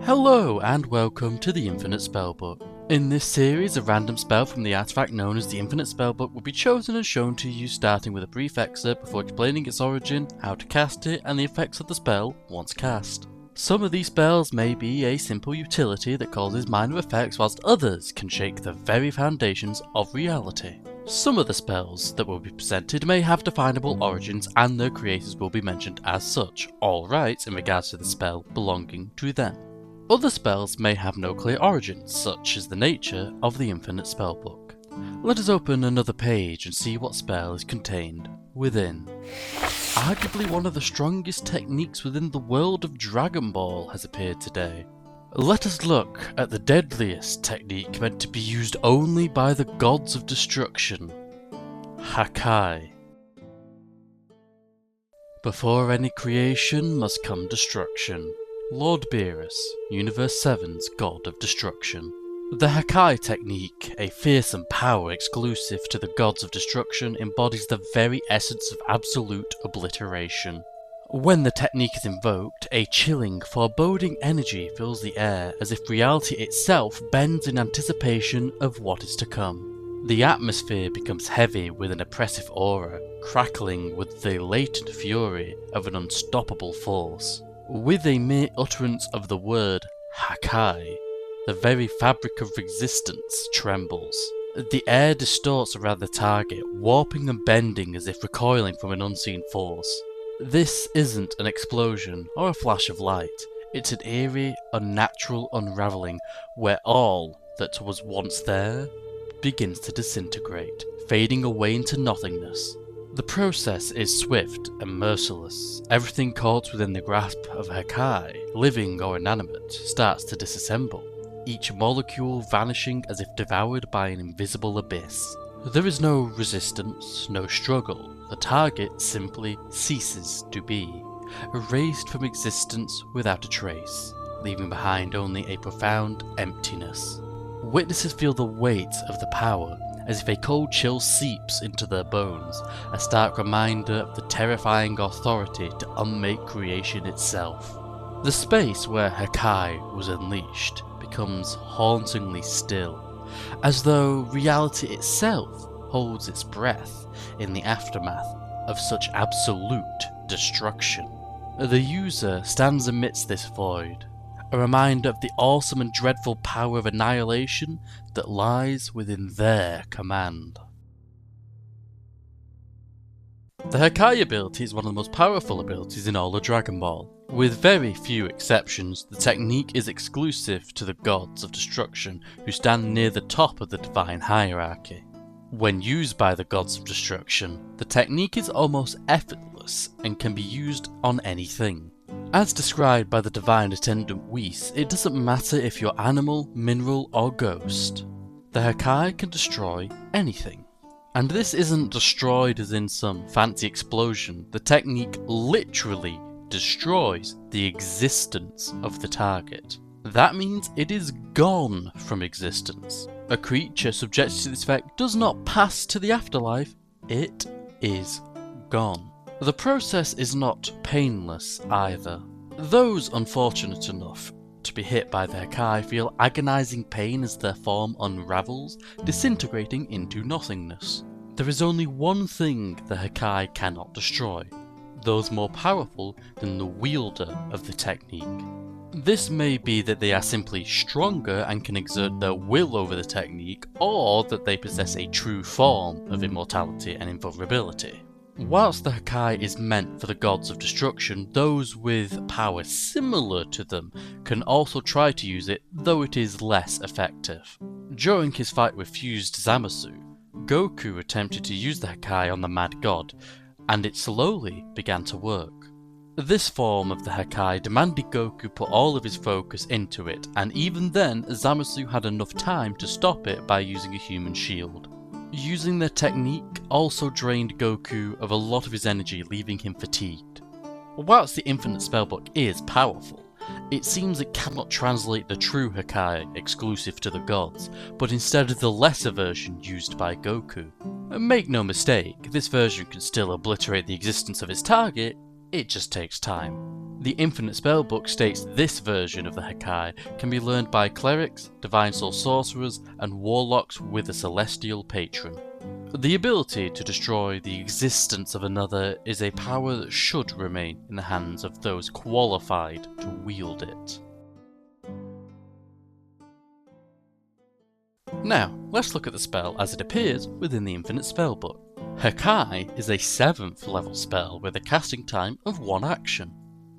Hello and welcome to the Infinite Spellbook. In this series, a random spell from the artifact known as the Infinite Spellbook will be chosen and shown to you, starting with a brief excerpt before explaining its origin, how to cast it, and the effects of the spell once cast. Some of these spells may be a simple utility that causes minor effects, whilst others can shake the very foundations of reality. Some of the spells that will be presented may have definable origins and their creators will be mentioned as such, all rights in regards to the spell belonging to them. Other spells may have no clear origin, such as the nature of the Infinite Spellbook. Let us open another page and see what spell is contained within. Arguably one of the strongest techniques within the world of Dragon Ball has appeared today. Let us look at the deadliest technique meant to be used only by the gods of destruction, Hakai. Before any creation must come destruction. Lord Beerus, Universe 7's god of destruction. The Hakai technique, a fearsome power exclusive to the gods of destruction, embodies the very essence of absolute obliteration. When the technique is invoked, a chilling, foreboding energy fills the air as if reality itself bends in anticipation of what is to come. The atmosphere becomes heavy with an oppressive aura, crackling with the latent fury of an unstoppable force. With a mere utterance of the word Hakai, the very fabric of existence trembles. The air distorts around the target, warping and bending as if recoiling from an unseen force. This isn't an explosion or a flash of light, it's an eerie, unnatural unravelling where all that was once there begins to disintegrate, fading away into nothingness. The process is swift and merciless. Everything caught within the grasp of Hakai, living or inanimate, starts to disassemble, each molecule vanishing as if devoured by an invisible abyss. There is no resistance, no struggle. The target simply ceases to be, erased from existence without a trace, leaving behind only a profound emptiness. Witnesses feel the weight of the power, as if a cold chill seeps into their bones, a stark reminder of the terrifying authority to unmake creation itself. The space where Hakai was unleashed becomes hauntingly still, as though reality itself holds its breath in the aftermath of such absolute destruction. The user stands amidst this void, a reminder of the awesome and dreadful power of annihilation that lies within their command. The Hakai ability is one of the most powerful abilities in all of Dragon Ball. With very few exceptions, the technique is exclusive to the gods of destruction, who stand near the top of the divine hierarchy. When used by the gods of destruction, the technique is almost effortless and can be used on anything. As described by the divine attendant Whis, it doesn't matter if you're animal, mineral or ghost. The Hakai can destroy anything. And this isn't destroyed as in some fancy explosion. The technique literally destroys the existence of the target. That means it is gone from existence. A creature subjected to this effect does not pass to the afterlife, it is gone. The process is not painless either. Those unfortunate enough to be hit by the Hakai feel agonizing pain as their form unravels, disintegrating into nothingness. There is only one thing the Hakai cannot destroy, those more powerful than the wielder of the technique. This may be that they are simply stronger and can exert their will over the technique, or that they possess a true form of immortality and invulnerability. Whilst the Hakai is meant for the gods of destruction, those with power similar to them can also try to use it, though it is less effective. During his fight with fused Zamasu, Goku attempted to use the Hakai on the Mad God, and it slowly began to work. This form of the Hakai demanded Goku put all of his focus into it, and even then Zamasu had enough time to stop it by using a human shield. Using the technique also drained Goku of a lot of his energy, leaving him fatigued. Whilst the Infinite Spellbook is powerful, it seems it cannot translate the true Hakai exclusive to the gods, but instead the lesser version used by Goku. Make no mistake, this version can still obliterate the existence of its target, It just takes time. The Infinite Spellbook states this version of the Hakai can be learned by clerics, divine soul sorcerers, and warlocks with a celestial patron. The ability to destroy the existence of another is a power that should remain in the hands of those qualified to wield it. Now, let's look at the spell as it appears within the Infinite Spellbook. Hakai is a 7th level spell with a casting time of 1 action.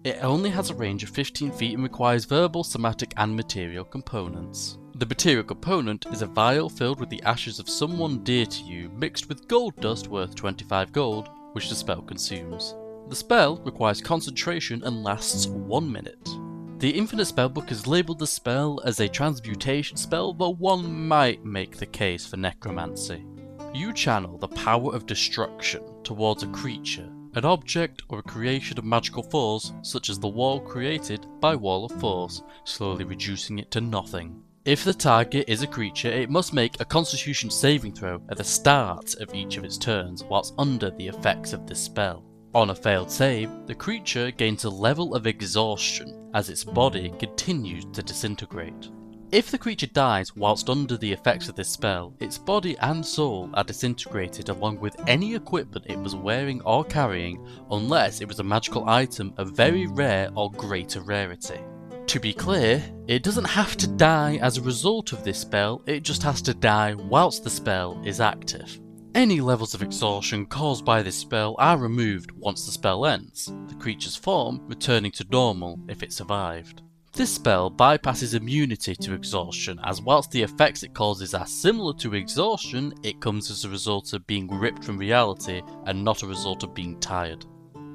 It only has a range of 15 feet and requires verbal, somatic and material components. The material component is a vial filled with the ashes of someone dear to you mixed with gold dust worth 25 gold, which the spell consumes. The spell requires concentration and lasts 1 minute. The Infinite Spellbook has labelled the spell as a transmutation spell, though one might make the case for necromancy. You channel the power of destruction towards a creature, an object or a creation of magical force, such as the wall created by Wall of Force, slowly reducing it to nothing. If the target is a creature, it must make a Constitution saving throw at the start of each of its turns whilst under the effects of this spell. On a failed save, the creature gains a level of exhaustion as its body continues to disintegrate. If the creature dies whilst under the effects of this spell, its body and soul are disintegrated along with any equipment it was wearing or carrying, unless it was a magical item of very rare or greater rarity. To be clear, it doesn't have to die as a result of this spell, it just has to die whilst the spell is active. Any levels of exhaustion caused by this spell are removed once the spell ends, the creature's form returning to normal if it survived. This spell bypasses immunity to exhaustion, as whilst the effects it causes are similar to exhaustion, it comes as a result of being ripped from reality and not a result of being tired.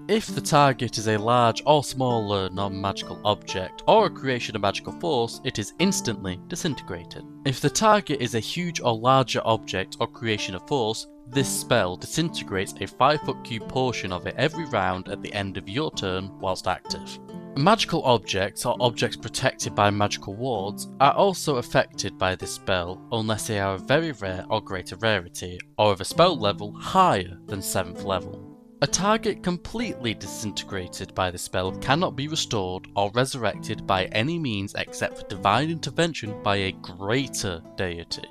If the target is a large or smaller non-magical object or a creation of magical force, it is instantly disintegrated. If the target is a huge or larger object or creation of force, this spell disintegrates a 5-foot cube portion of it every round at the end of your turn whilst active. Magical objects or objects protected by magical wards are also affected by this spell unless they are of very rare or greater rarity or of a spell level higher than 7th level. A target completely disintegrated by the spell cannot be restored or resurrected by any means except for divine intervention by a greater deity.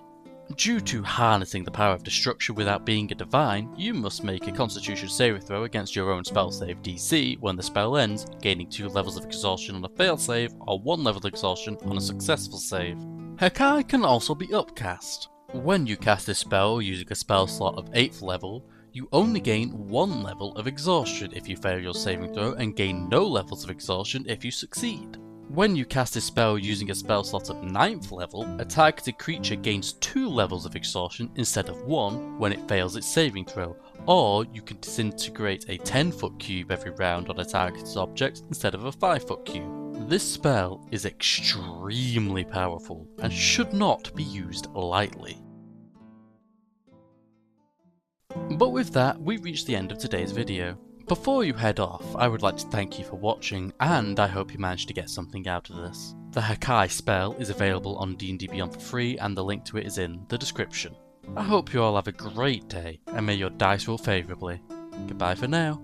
Due to harnessing the power of destruction without being a divine, you must make a Constitution saving throw against your own spell save DC when the spell ends, gaining 2 levels of exhaustion on a failed save or 1 level of exhaustion on a successful save. Hakai can also be upcast. When you cast this spell using a spell slot of 8th level, you only gain 1 level of exhaustion if you fail your saving throw and gain no levels of exhaustion if you succeed. When you cast this spell using a spell slot of 9th level, a targeted creature gains 2 levels of exhaustion instead of 1 when it fails its saving throw, or you can disintegrate a 10-foot cube every round on a targeted object instead of a 5-foot cube. This spell is extremely powerful and should not be used lightly. But with that, we've reached the end of today's video. Before you head off, I would like to thank you for watching, and I hope you managed to get something out of this. The Hakai spell is available on D&D Beyond for free, and the link to it is in the description. I hope you all have a great day, and may your dice roll favourably. Goodbye for now.